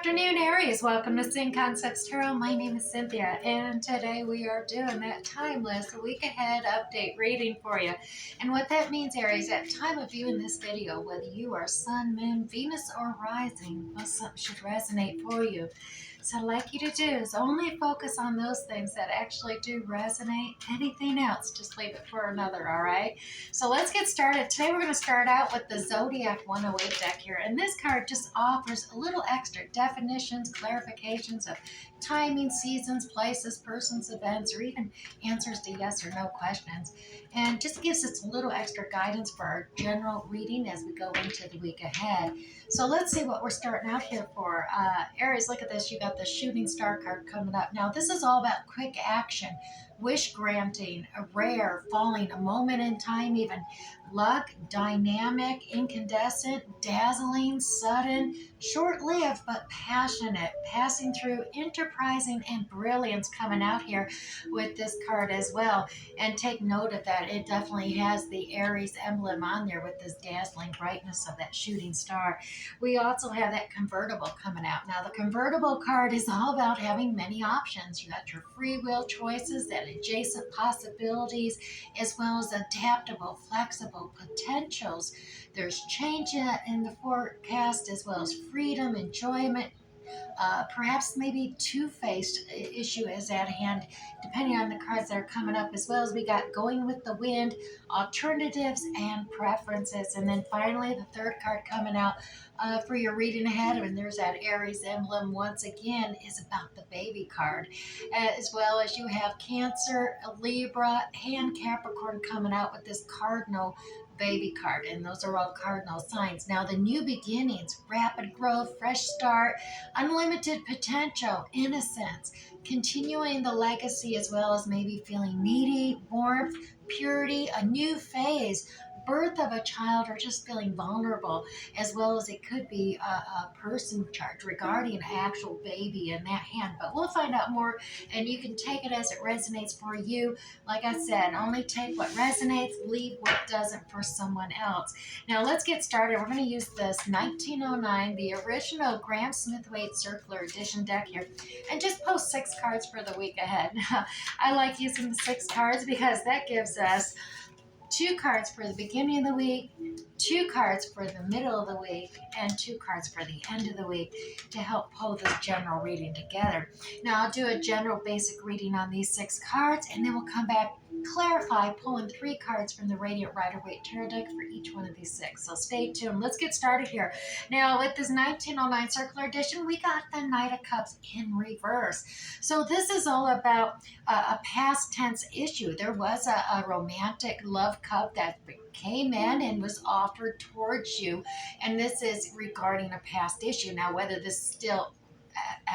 afternoon, Aries. Welcome to Sing Concepts Tarot. My name is Cynthia, and today we are doing that timeless week ahead update reading for you. And what that means, Aries, at time of viewing this video, whether you are Sun, Moon, Venus, or Rising, well, something should resonate for you. So I'd like you to do is only focus on those things that actually do resonate. Anything else, just leave it for another, all right? So let's get started. Today we're going to start out with the Zodiac 108 deck here. And this card just offers a little extra definitions, clarifications of timing, seasons, places, persons, events, or even answers to yes or no questions. And just gives us a little extra guidance for our general reading as we go into the week ahead. So let's see what we're starting out here for. Aries, look at this. You got the shooting star card coming up. Now, this is all about quick action, wish granting, a rare, falling, a moment in time, even luck, dynamic, incandescent, dazzling, sudden, short-lived, but passionate, passing through, enterprising, and brilliance coming out here with this card as well. And take note of that. It definitely has the Aries emblem on there with this dazzling brightness of that shooting star. We also have that convertible coming out. Now, the convertible card is all about having many options. You got your free will choices, that adjacent possibilities, as well as adaptable, flexible potentials. There's change in the forecast, as well as freedom, enjoyment. Perhaps maybe two-faced issue is at hand, depending on the cards that are coming up, as well as we got going with the wind, alternatives, and preferences. And then finally, the third card coming out for your reading ahead, and there's that Aries emblem once again, is about the baby card, as well as you have Cancer, Libra, and Capricorn coming out with this cardinal baby card, and those are all cardinal signs. Now, the new beginnings, rapid growth, fresh start, unlimited potential, innocence, continuing the legacy, as well as maybe feeling needy, warmth, purity, a new phase, birth of a child, or just feeling vulnerable, as well as it could be a person charged regarding an actual baby in that hand. But we'll find out more, and you can take it as it resonates for you. Like I said, only take what resonates, leave what doesn't for someone else. Now let's get started. We're going to use this 1909, the original Graham Smith-Waite Circular Edition deck here, and just post 6 cards for the week ahead. I like using the 6 cards because that gives us 2 cards for the beginning of the week, 2 cards for the middle of the week, and 2 cards for the end of the week to help pull this general reading together. Now, I'll do a general basic reading on these 6 cards, and then we'll come back, clarify, pulling 3 cards from the Radiant Rider-Waite Tarot deck for each one of these 6. So stay tuned. Let's get started here. Now, with this 1909 Circular Edition, we got the Knight of Cups in reverse. So this is all about a past tense issue. There was a romantic love cup that came in and was offered towards you, and this is regarding a past issue. Now, whether this is still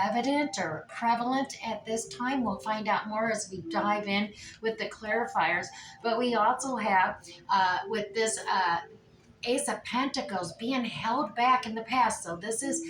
evident or prevalent at this time, we'll find out more as we dive in with the clarifiers. But we also have with this Ace of Pentacles being held back in the past. So this is,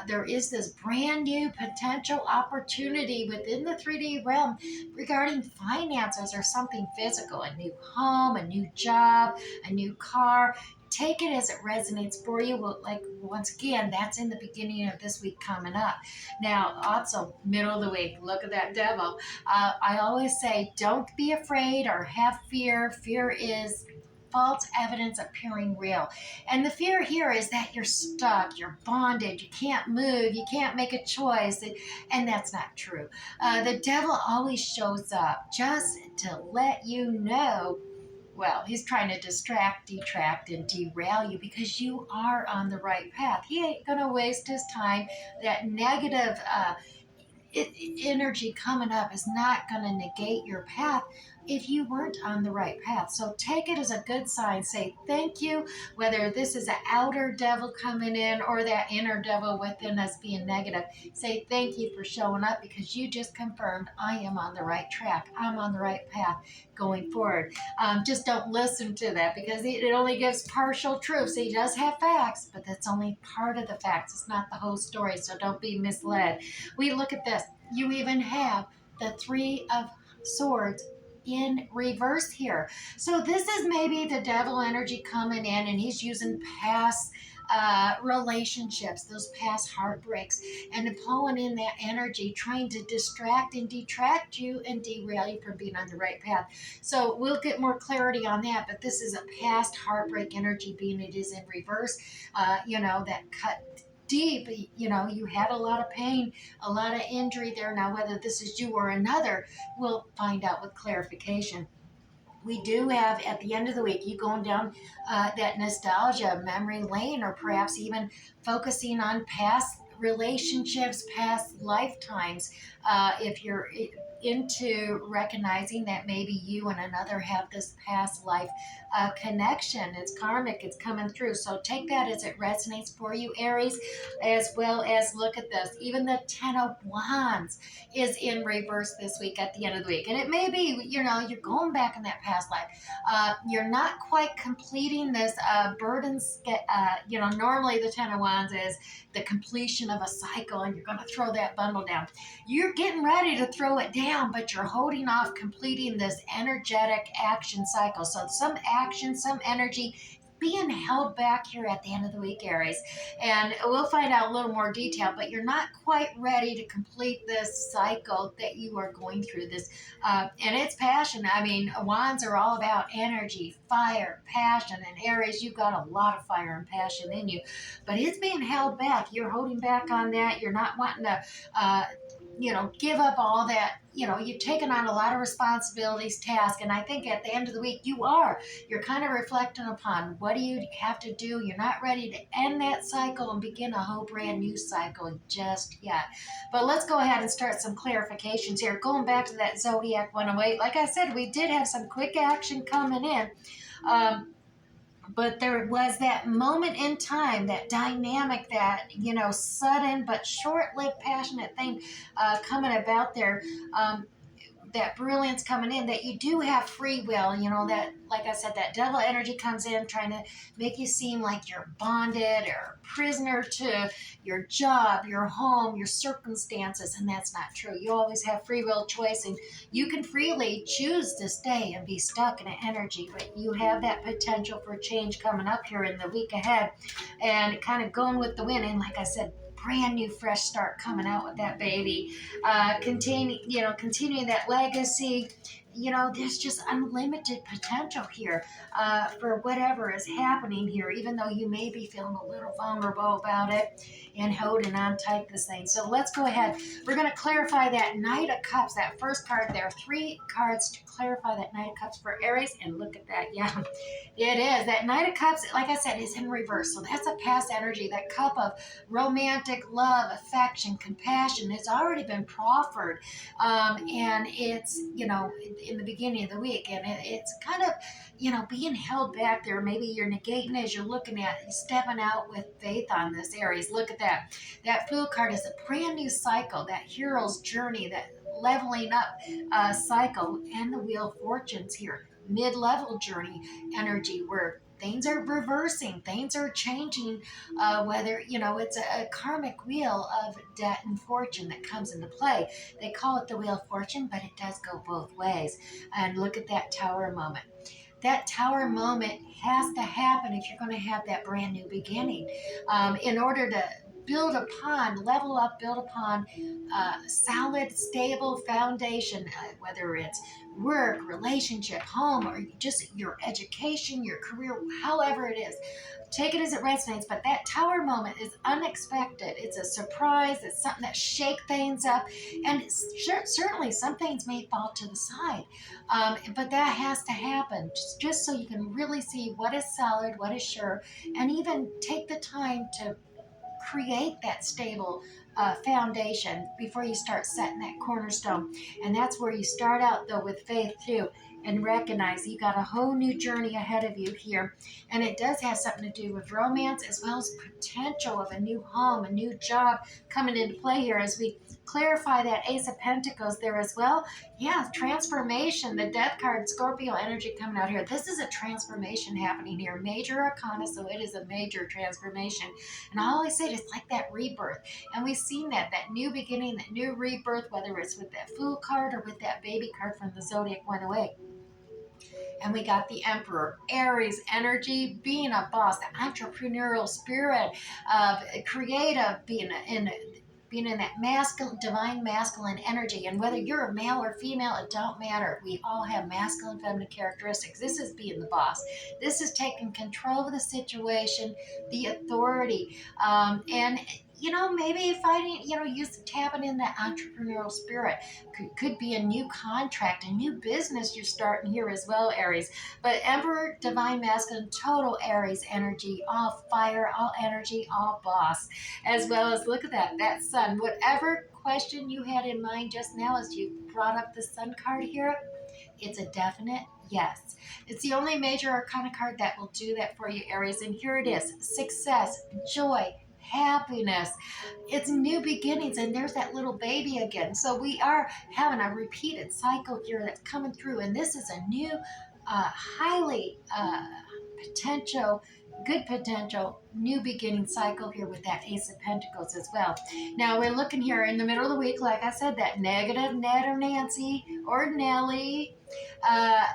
there is this brand new potential opportunity within the 3D realm regarding finances or something physical, a new home, a new job, a new car. Take it as it resonates for you. Well, like, once again, that's in the beginning of this week coming up. Now, also, middle of the week, look at that devil. I always say, don't be afraid or have fear. Fear is false evidence appearing real. And the fear here is that you're stuck, you're bonded, you can't move, you can't make a choice, and that's not true. The devil always shows up just to let you know, well, he's trying to distract, detract, and derail you because you are on the right path. He ain't going to waste his time. That negative energy coming up is not going to negate your path if you weren't on the right path. So take it as a good sign. Say thank you, whether this is an outer devil coming in or that inner devil within us being negative. Say thank you for showing up because you just confirmed I am on the right track. I'm on the right path going forward. Just don't listen to that because it only gives partial truth. So he does have facts, but that's only part of the facts. It's not the whole story, so don't be misled. We look at this. You even have the 3 of Swords in reverse here. So this is maybe the devil energy coming in, and he's using past relationships, those past heartbreaks, and pulling in that energy, trying to distract and detract you and derail you from being on the right path. So we'll get more clarity on that, but this is a past heartbreak energy being it is in reverse, that cut deep. You had a lot of pain, a lot of injury there. Now, whether this is you or another, we'll find out with clarification. We do have at the end of the week you going down that nostalgia memory lane, or perhaps even focusing on past relationships, past lifetimes. If you're into recognizing that maybe you and another have this past life connection, it's karmic, it's coming through. So take that as it resonates for you, Aries, as well as look at this. Even the 10 of Wands is in reverse this week at the end of the week. And it may be, you're going back in that past life. You're not quite completing this burdens. Normally the 10 of Wands is the completion of a cycle, and you're going to throw that bundle down. You're getting ready to throw it down, but you're holding off completing this energetic action cycle. So some action, some energy being held back here at the end of the week, Aries. And we'll find out a little more detail, but you're not quite ready to complete this cycle that you are going through this. And it's passion. I mean, Wands are all about energy, fire, passion. And Aries, you've got a lot of fire and passion in you, but it's being held back. You're holding back on that. You're not wanting to, give up all that. You've taken on a lot of responsibilities, tasks, and I think at the end of the week, you're kind of reflecting upon what do you have to do. You're not ready to end that cycle and begin a whole brand new cycle just yet. But let's go ahead and start some clarifications here. Going back to that Zodiac 108, like I said, we did have some quick action coming in. But there was that moment in time, that dynamic, that sudden but short-lived passionate thing coming about there. That brilliance coming in, that you do have free will, that, like I said, that devil energy comes in trying to make you seem like you're bonded or prisoner to your job, your home, your circumstances, and that's not true. You always have free will choice, and you can freely choose to stay and be stuck in an energy, but you have that potential for change coming up here in the week ahead, and kind of going with the wind. And like I said, brand new fresh start coming out with that baby. Continuing that legacy. There's just unlimited potential here for whatever is happening here, even though you may be feeling a little vulnerable about it and holding on tight this thing. So let's go ahead. We're going to clarify that Knight of Cups, that first card. There are 3 cards to clarify that Knight of Cups for Aries, and look at that. Yeah, it is. That Knight of Cups, like I said, is in reverse. So that's a past energy. That cup of romantic love, affection, compassion has already been proffered. And it's, in the beginning of the week, and it's kind of, being held back there. Maybe you're negating as you're looking at stepping out with faith on this, Aries. Look at that. That Fool card is a brand new cycle, that hero's journey, that leveling up cycle, and the Wheel of Fortunes here, mid-level journey energy, where things are reversing, things are changing, whether, it's a karmic wheel of debt and fortune that comes into play. They call it the Wheel of Fortune, but it does go both ways. And look at that Tower moment. That Tower moment has to happen if you're going to have that brand new beginning. In order to build upon, level up, build upon solid, stable foundation, whether it's work, relationship, home, or just your education, your career, however it is. Take it as it resonates, but that Tower moment is unexpected. It's a surprise. It's something that shake things up, and certainly some things may fall to the side, but that has to happen just so you can really see what is solid, what is sure, and even take the time to create that stable foundation before you start setting that cornerstone. And that's where you start out, though, with faith too, and recognize you got a whole new journey ahead of you here. And it does have something to do with romance, as well as potential of a new home, a new job coming into play here, as we clarify that Ace of Pentacles there as well. Yeah, transformation, the Death card, Scorpio energy coming out here. This is a transformation happening here. Major arcana, so it is a major transformation. And I always say it's like that rebirth. And we've seen that new beginning, that new rebirth, whether it's with that Fool card or with that baby card from the Zodiac 108. And we got the Emperor, Aries energy, being a boss, the entrepreneurial spirit, creative, being in that masculine, divine masculine energy. And whether you're a male or female, it don't matter. We all have masculine, feminine characteristics. This is being the boss. This is taking control of the situation, the authority, and maybe finding, use tapping in that entrepreneurial spirit. Could be a new contract, a new business you're starting here as well, Aries. But Emperor, divine masculine, total Aries energy, all fire, all energy, all boss, as well as look at that Sun. Whatever question you had in mind just now as you brought up the Sun card here, it's a definite yes. It's the only major arcana card that will do that for you, Aries. And here it is: success, joy, happiness. It's new beginnings, and there's that little baby again. So we are having a repeated cycle here that's coming through, and this is a new, highly potential, good potential new beginning cycle here with that Ace of Pentacles as well. Now we're looking here in the middle of the week, like I said, that negative Ned or Nancy or Nelly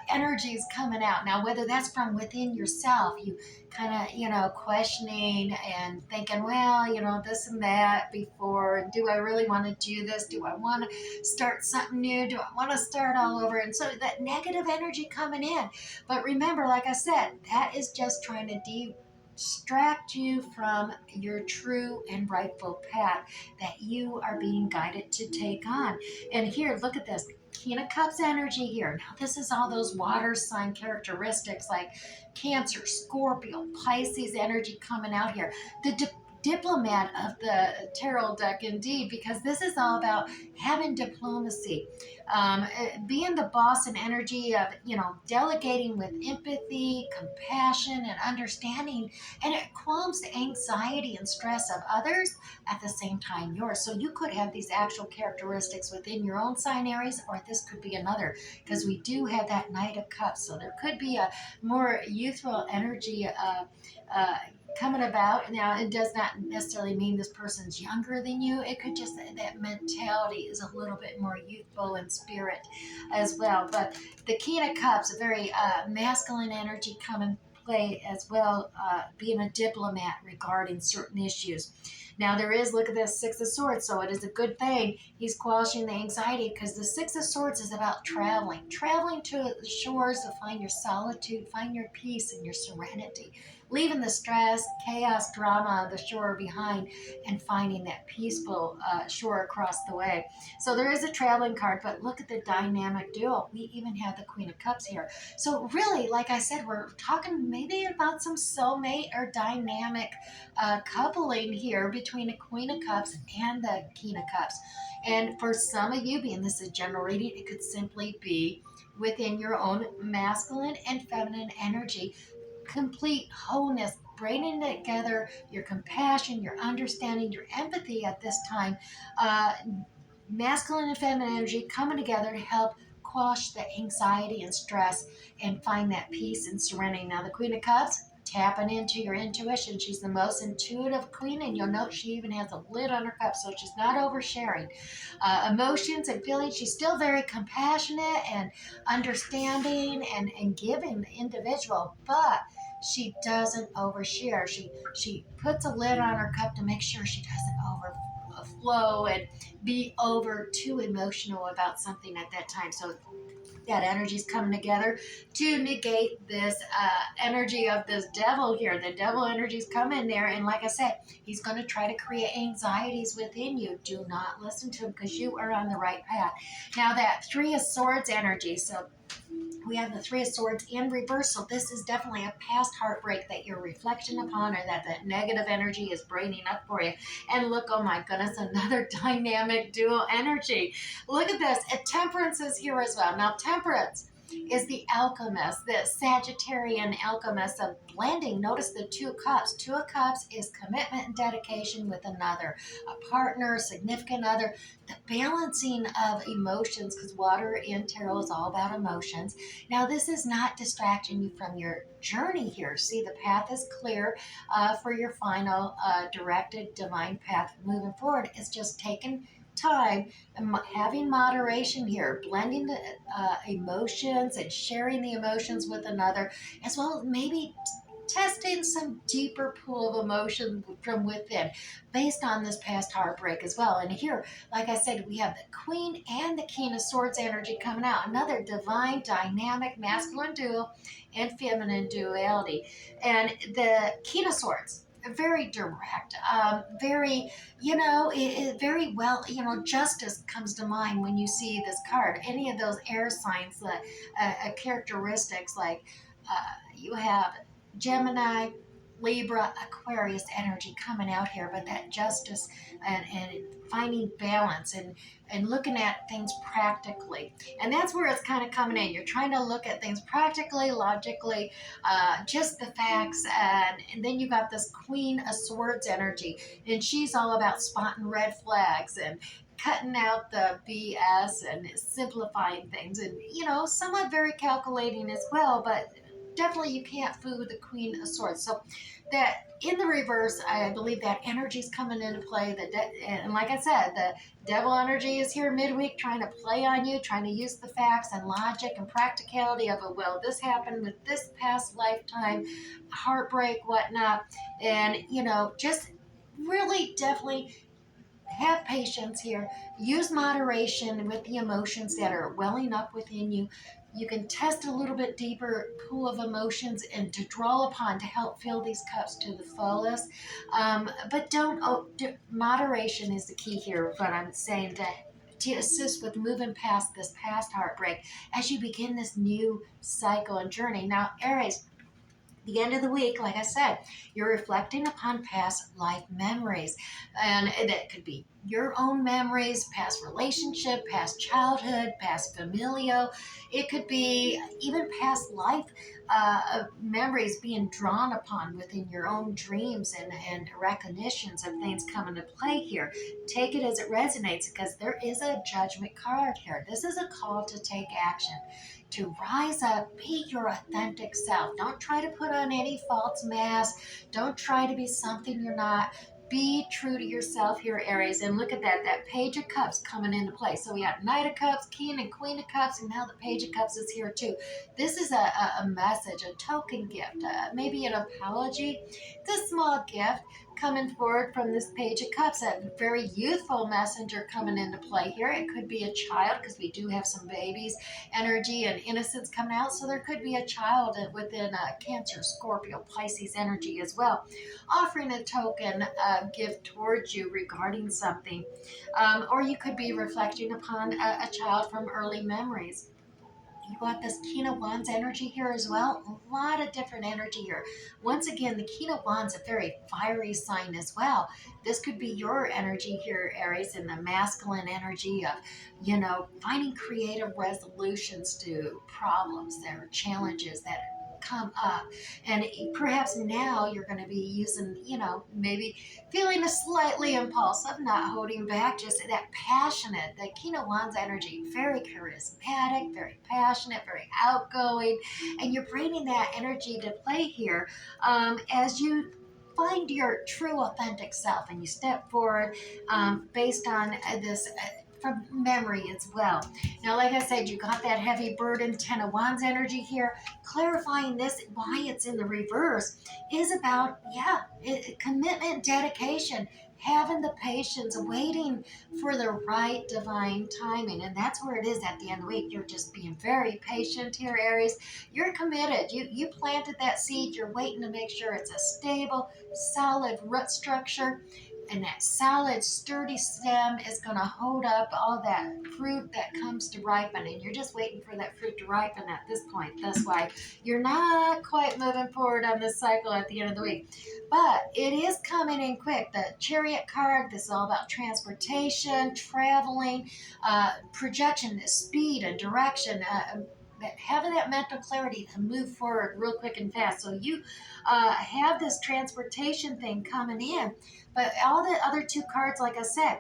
energies coming out. Now, whether that's from within yourself, you kind of, questioning and thinking, well, this and that before. Do I really want to do this? Do I want to start something new? Do I want to start all over? And so that negative energy coming in. But remember, like I said, that is just trying to distract you from your true and rightful path that you are being guided to take on. And here, look at this. King of Cups energy here. Now, this is all those water sign characteristics like Cancer, Scorpio, Pisces energy coming out here. The diplomat of the tarot deck, indeed, because this is all about having diplomacy, being the boss and energy of, delegating with empathy, compassion, and understanding, and it calms the anxiety and stress of others at the same time yours. So you could have these actual characteristics within your own sign, Aries, or this could be another, because we do have that Knight of Cups. So there could be a more youthful energy coming about. Now, it does not necessarily mean this person's younger than you. It could just, that mentality is a little bit more youthful in spirit as well. But the King of Cups, a very masculine energy coming play as well, being a diplomat regarding certain issues. Now there is, look at this, Six of Swords, so it is a good thing. He's quashing the anxiety because the Six of Swords is about traveling to the shores to find your solitude, find your peace and your serenity, leaving the stress, chaos, drama of the shore behind and finding that peaceful shore across the way. So there is a traveling card, but look at the dynamic duo. We even have the Queen of Cups here. So really, like I said, we're talking maybe about some soulmate or dynamic coupling here between the Queen of Cups and the King of Cups. And for some of you, being this is a general reading, it could simply be within your own masculine and feminine energy, complete wholeness, bringing together your compassion, your understanding, your empathy at this time. Masculine and feminine energy coming together to help quash the anxiety and stress and find that peace and serenity. Now, the Queen of Cups, tapping into your intuition. She's the most intuitive queen, and you'll note she even has a lid on her cup, so she's not oversharing. Emotions and feelings, she's still very compassionate and understanding and giving individual, but she doesn't overshare. She puts a lid on her cup to make sure she doesn't overflow and be over too emotional about something at that time. So that energy is coming together to negate this energy of this devil here. The devil energy is coming there, and like I said, he's going to try to create anxieties within you. Do not listen to him because you are on the right path. Now that Three of Swords energy, so we have the Three of Swords in reversal. This is definitely a past heartbreak that you're reflecting upon, or that negative energy is braining up for you. And look, oh my goodness, another dynamic dual energy. Look at this. Temperance is here as well. Now, Temperance is the alchemist, the Sagittarian alchemist of blending. Notice the Two of Cups. Two of Cups is commitment and dedication with another, a partner, significant other, the balancing of emotions, because water in tarot is all about emotions. Now, this is not distracting you from your journey here. See, the path is clear for your final directed divine path moving forward. It's just taking time, having moderation here, blending the emotions and sharing the emotions with another, as well as maybe testing some deeper pool of emotion from within based on this past heartbreak as well. And here, like I said, we have the Queen and the King of Swords energy coming out, another divine dynamic masculine dual and feminine duality. And the King of Swords, very direct, very, very well, justice comes to mind when you see this card. Any of those air signs, characteristics like you have Gemini, Libra, Aquarius energy coming out here, but that justice and finding balance and looking at things practically. And that's where it's kind of coming in. You're trying to look at things practically, logically, just the facts. And then you got this Queen of Swords energy, and she's all about spotting red flags and cutting out the BS and simplifying things, and somewhat very calculating as well, but definitely you can't fool the Queen of Swords. So that in the reverse, I believe that energy is coming into play. And like I said, the devil energy is here midweek, trying to play on you, trying to use the facts and logic and practicality of it. Well, this happened with this past lifetime, heartbreak, whatnot, and just really definitely have patience here. Use moderation with the emotions that are welling up within you. You can test a little bit deeper pool of emotions and to draw upon to help fill these cups to the fullest. But don't, moderation is the key here, what I'm saying, to assist with moving past this past heartbreak as you begin this new cycle and journey. Now, Aries, the end of the week, like I said, you're reflecting upon past life memories. And that could be your own memories, past relationship, past childhood, past familial. It could be even past life memories being drawn upon within your own dreams and recognitions of things coming to play here. Take it as it resonates, because there is a judgment card here. This is a call to take action, to rise up, be your authentic self. Don't try to put on any false mask. Don't try to be something you're not. Be true to yourself here, Aries. And look at that Page of Cups coming into play. So we got Knight of Cups, King and Queen of Cups, and now the Page of Cups is here too. This is a message, a token gift, maybe an apology. It's a small gift coming forward from this Page of Cups, a very youthful messenger coming into play here. It could be a child, because we do have some babies energy and innocence coming out. So there could be a child within Cancer, Scorpio, Pisces energy as well, offering a token gift towards you regarding something. Or you could be reflecting upon a child from early memories. You got this King of Wands energy here as well. A lot of different energy here. Once again, the King of Wands, a very fiery sign as well. This could be your energy here, Aries, in the masculine energy of, finding creative resolutions to problems that are challenges that come up. And perhaps now you're going to be using, maybe feeling a slightly impulsive, not holding back, just that passionate, the King of Wands energy, very charismatic, very passionate, very outgoing. And you're bringing that energy to play here as you find your true authentic self and you step forward based on this from memory as well. Now, like I said, you got that heavy burden, Ten of Wands energy here. Clarifying this, why it's in the reverse, is about, commitment, dedication, having the patience, waiting for the right divine timing. And that's where it is at the end of the week. You're just being very patient here, Aries. You're committed. You planted that seed. You're waiting to make sure it's a stable, solid root structure. And that solid, sturdy stem is going to hold up all that fruit that comes to ripen. And you're just waiting for that fruit to ripen at this point. That's why you're not quite moving forward on this cycle at the end of the week. But it is coming in quick. The Chariot card, this is all about transportation, traveling, projection, speed and direction, having that mental clarity to move forward real quick and fast. So you have this transportation thing coming in. But all the other two cards, like I said,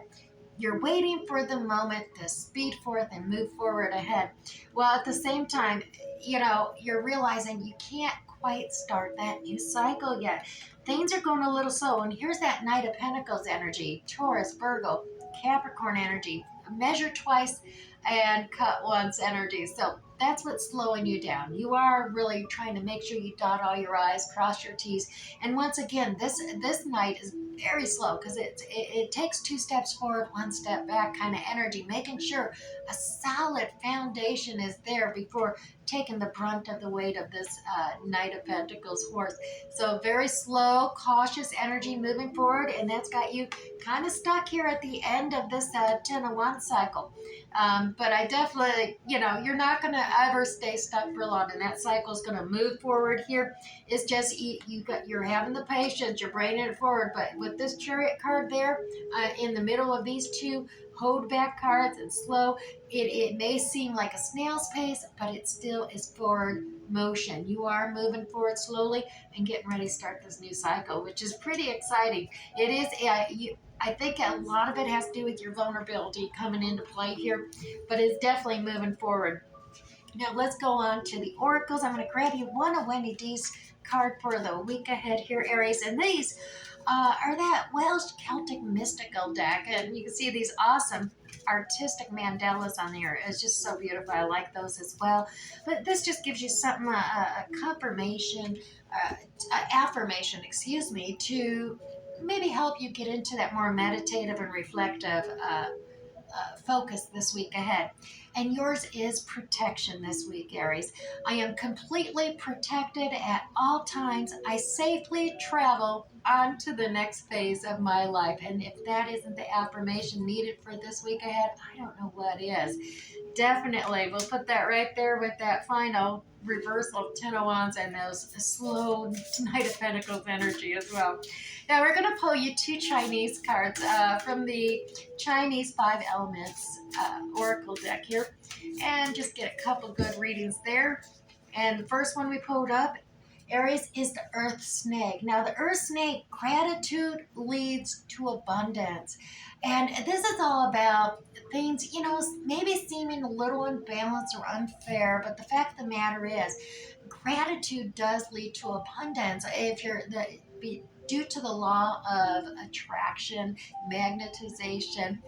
you're waiting for the moment to speed forth and move forward ahead. Well, at the same time, you're realizing you can't quite start that new cycle yet. Things are going a little slow. And here's that Knight of Pentacles energy, Taurus, Virgo, Capricorn energy. Measure twice and cut once energy. So that's what's slowing you down. You are really trying to make sure you dot all your I's, cross your T's. And once again, this night is very slow because it takes 2 steps forward, 1 step back kind of energy, making sure a solid foundation is there before taking the brunt of the weight of this Knight of Pentacles horse. So very slow, cautious energy moving forward, and that's got you kind of stuck here at the end of this 10 of Wands cycle. But I definitely, you're not going to ever stay stuck for long, and that cycle is going to move forward here. It's just you're having the patience, you're bringing it forward. But with this Chariot card there in the middle of these two hold back cards and slow, it may seem like a snail's pace, but it still is forward motion. You are moving forward slowly and getting ready to start this new cycle, which is pretty exciting. It is, I think a lot of it has to do with your vulnerability coming into play here, but it's definitely moving forward. Now let's go on to the oracles. I'm going to grab you one of Wendy D's card for the week ahead here, Aries, and these are that Welsh Celtic mystical deck, and you can see these awesome artistic mandalas on there. It's just so beautiful. I like those as well. But this just gives you something, a confirmation, affirmation, excuse me, to maybe help you get into that more meditative and reflective focus this week ahead. And yours is protection this week, Aries. I am completely protected at all times. I safely travel on to the next phase of my life. And if that isn't the affirmation needed for this week ahead, I don't know what is. Definitely, we'll put that right there with that final reversal of 10 of Wands and those slow Knight of Pentacles energy as well. Now we're going to pull you 2 Chinese cards from the Chinese 5 Elements Oracle deck here, and just get a couple good readings there. And the first one we pulled up, Aries, is the Earth Snake. Now the Earth Snake, gratitude leads to abundance. And this is all about things, maybe seeming a little unbalanced or unfair, but the fact of the matter is, gratitude does lead to abundance. If you're due to the law of attraction, magnetization,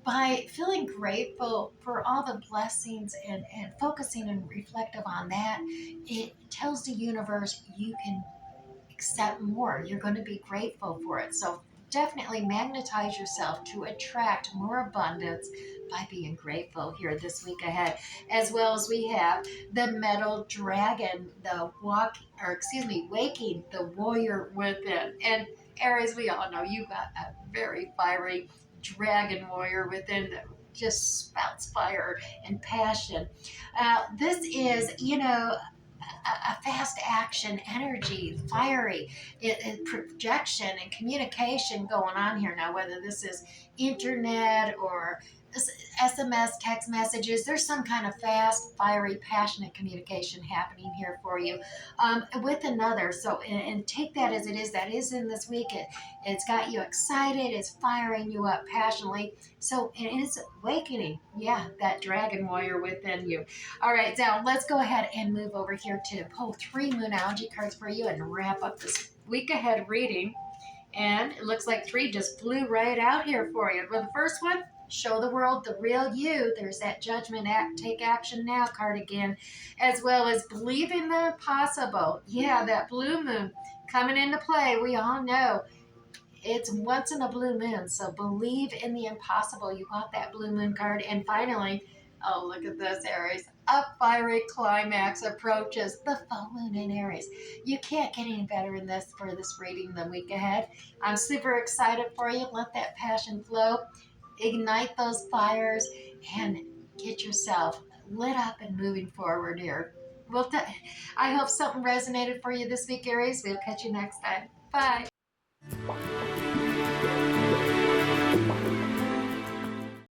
by feeling grateful for all the blessings and focusing and reflective on that, it tells the universe you can accept more. You're going to be grateful for it. So definitely magnetize yourself to attract more abundance by being grateful here this week ahead. As well as we have the metal dragon, waking the warrior within. And Aries, we all know you got a very fiery dragon warrior within that just spouts fire and passion. This is, a fast action energy, fiery, projection and communication going on here now, whether this is internet or SMS, text messages, there's some kind of fast, fiery, passionate communication happening here for you with another. So, and take that as it is. That is in this week. It's got you excited. It's firing you up passionately. So it is awakening. Yeah, that dragon warrior within you. All right, now let's go ahead and move over here to pull 3 Moonology cards for you and wrap up this week ahead reading. And it looks like 3 just flew right out here for you. Well, the first one, show the world the real you. There's that judgment, take action now card again, as well as believe in the impossible. Yeah, that blue moon coming into play. We all know it's once in a blue moon, so believe in the impossible. You got that blue moon card. And finally, oh, look at this, Aries. A fiery climax approaches, the full moon in Aries. You can't get any better in this for this reading the week ahead. I'm super excited for you. Let that passion flow. Ignite those fires and get yourself lit up and moving forward here. I hope something resonated for you this week, Aries. We'll catch you next time. Bye.